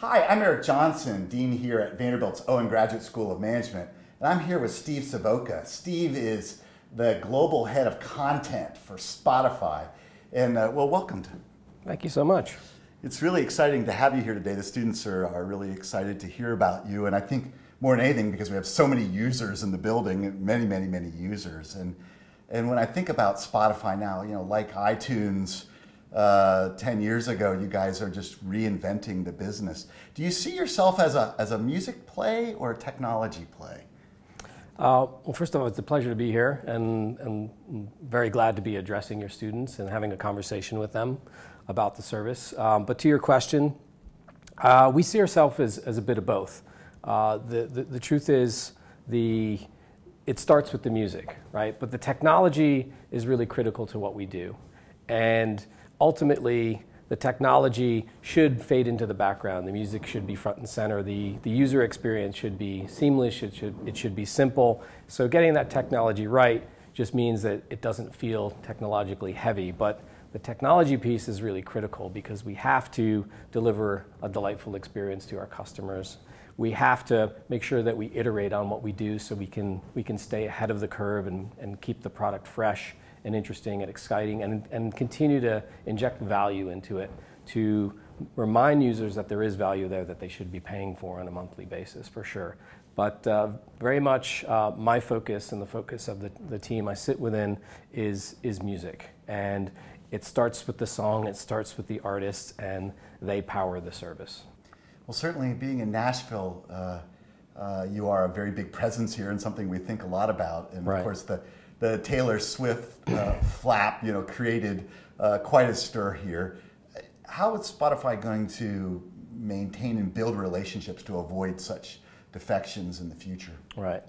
Hi, I'm Eric Johnson, Dean here at Vanderbilt's Owen Graduate School of Management, and I'm here with Steve Savoca. Steve is the global head of content for Spotify, and well, welcome. Thank you so much. It's really exciting to have you here today. The students are really excited to hear about you, and I think more than anything because we have so many users in the building, many users, and when I think about Spotify now, like iTunes, 10 years ago, you guys are just reinventing the business. Do you see yourself as a music play or a technology play? Well, first of all, it's a pleasure to be here, and I'm very glad to be addressing your students and having a conversation with them about the service. But to your question, we see ourselves as a bit of both. The truth is, it starts with the music, right? But the technology is really critical to what we do. And ultimately, the technology should fade into the background. The music should be front and center. The user experience should be seamless. It should be simple. So getting that technology right just means that it doesn't feel technologically heavy. But the technology piece is really critical because we have to deliver a delightful experience to our customers. We have to make sure that we iterate on what we do so we can stay ahead of the curve and keep the product fresh and interesting and exciting, and continue to inject value into it to remind users that there is value there that they should be paying for on a monthly basis, for sure. But very much my focus and the focus of the team I sit within is music. And it starts with the song, it starts with the artists, and they power the service. Well, certainly being in Nashville, you are a very big presence here and something we think a lot about. And right. Of course, the Taylor Swift flap, created quite a stir here. How is Spotify going to maintain and build relationships to avoid such defections in the future? Right.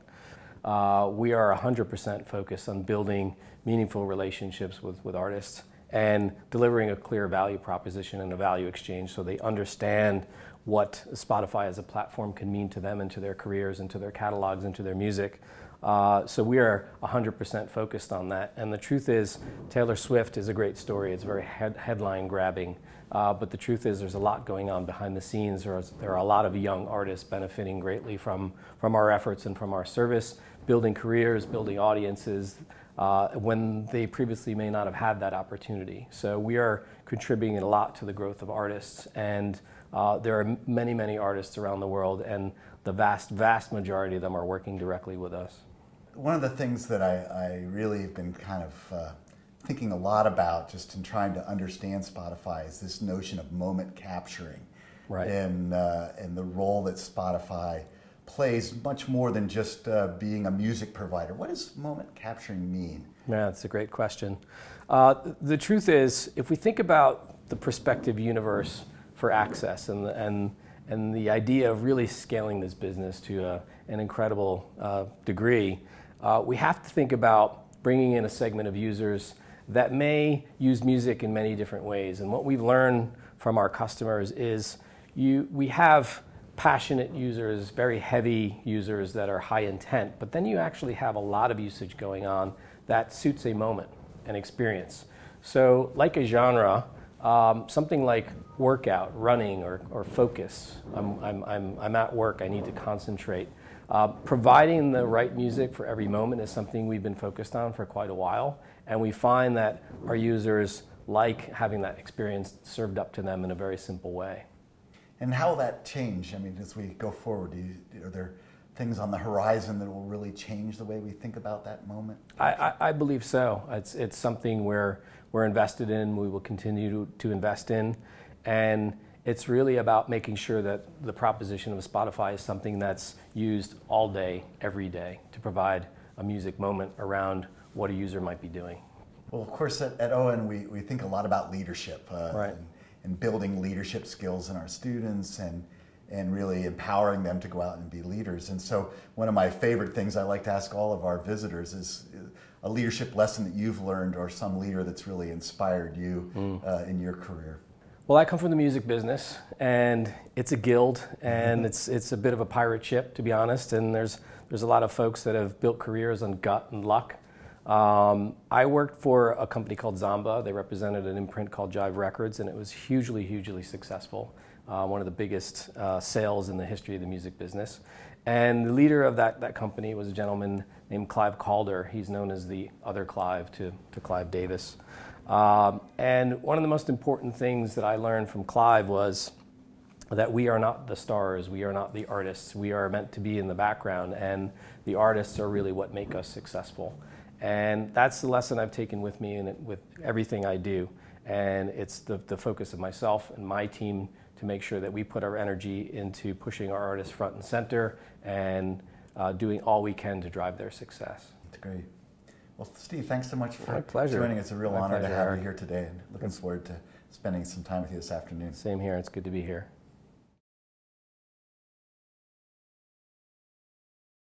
We are 100% focused on building meaningful relationships with artists and delivering a clear value proposition and a value exchange so they understand what Spotify as a platform can mean to them and to their careers and to their catalogs and to their music. So we are 100% focused on that. And the truth is, Taylor Swift is a great story. It's very headline grabbing. But the truth is there's a lot going on behind the scenes. There are a lot of young artists benefiting greatly from our efforts and from our service, building careers, building audiences, when they previously may not have had that opportunity. So we are contributing a lot to the growth of artists. And there are many artists around the world, and the vast majority of them are working directly with us. One of the things that I really have been kind of thinking a lot about just in trying to understand Spotify is this notion of moment capturing. Right. And the role that Spotify plays much more than just being a music provider. What does moment capturing mean? Yeah, that's a great question. The truth is, if we think about the prospective universe for access and the idea of really scaling this business to an incredible degree, we have to think about bringing in a segment of users that may use music in many different ways. And what we've learned from our customers is we have passionate users, very heavy users that are high intent, but then you actually have a lot of usage going on that suits a moment, an experience. So like a genre, something like workout, running, or focus. I'm at work, I need to concentrate. Providing the right music for every moment is something we've been focused on for quite a while, and we find that our users like having that experience served up to them in a very simple way. And how will that change? I mean, as we go forward, are there things on the horizon that will really change the way we think about that moment? I believe so. It's something we're invested in, we will continue to invest in, and it's really about making sure that the proposition of Spotify is something that's used all day, every day, to provide a music moment around what a user might be doing. Well, of course, at Owen, we think a lot about leadership right. and building leadership skills in our students and really empowering them to go out and be leaders. And so one of my favorite things I like to ask all of our visitors is a leadership lesson that you've learned or some leader that's really inspired you in your career. Well, I come from the music business, and it's a guild, and it's a bit of a pirate ship, to be honest, and there's a lot of folks that have built careers on gut and luck. I worked for a company called Zamba. They represented an imprint called Jive Records, and it was hugely successful. one of the biggest sales in the history of the music business. And the leader of that company was a gentleman named Clive Calder. He's known as the other Clive to Clive Davis. And one of the most important things that I learned from Clive was that we are not the stars, we are not the artists, we are meant to be in the background, and the artists are really what make us successful. And that's the lesson I've taken with me with everything I do. And it's the focus of myself and my team to make sure that we put our energy into pushing our artists front and center and doing all we can to drive their success. That's great. Well, Steve, thanks so much for pleasure. joining. It's a real honor to have Howard. you here today, and looking forward to spending some time with you this afternoon. Same here. It's good to be here.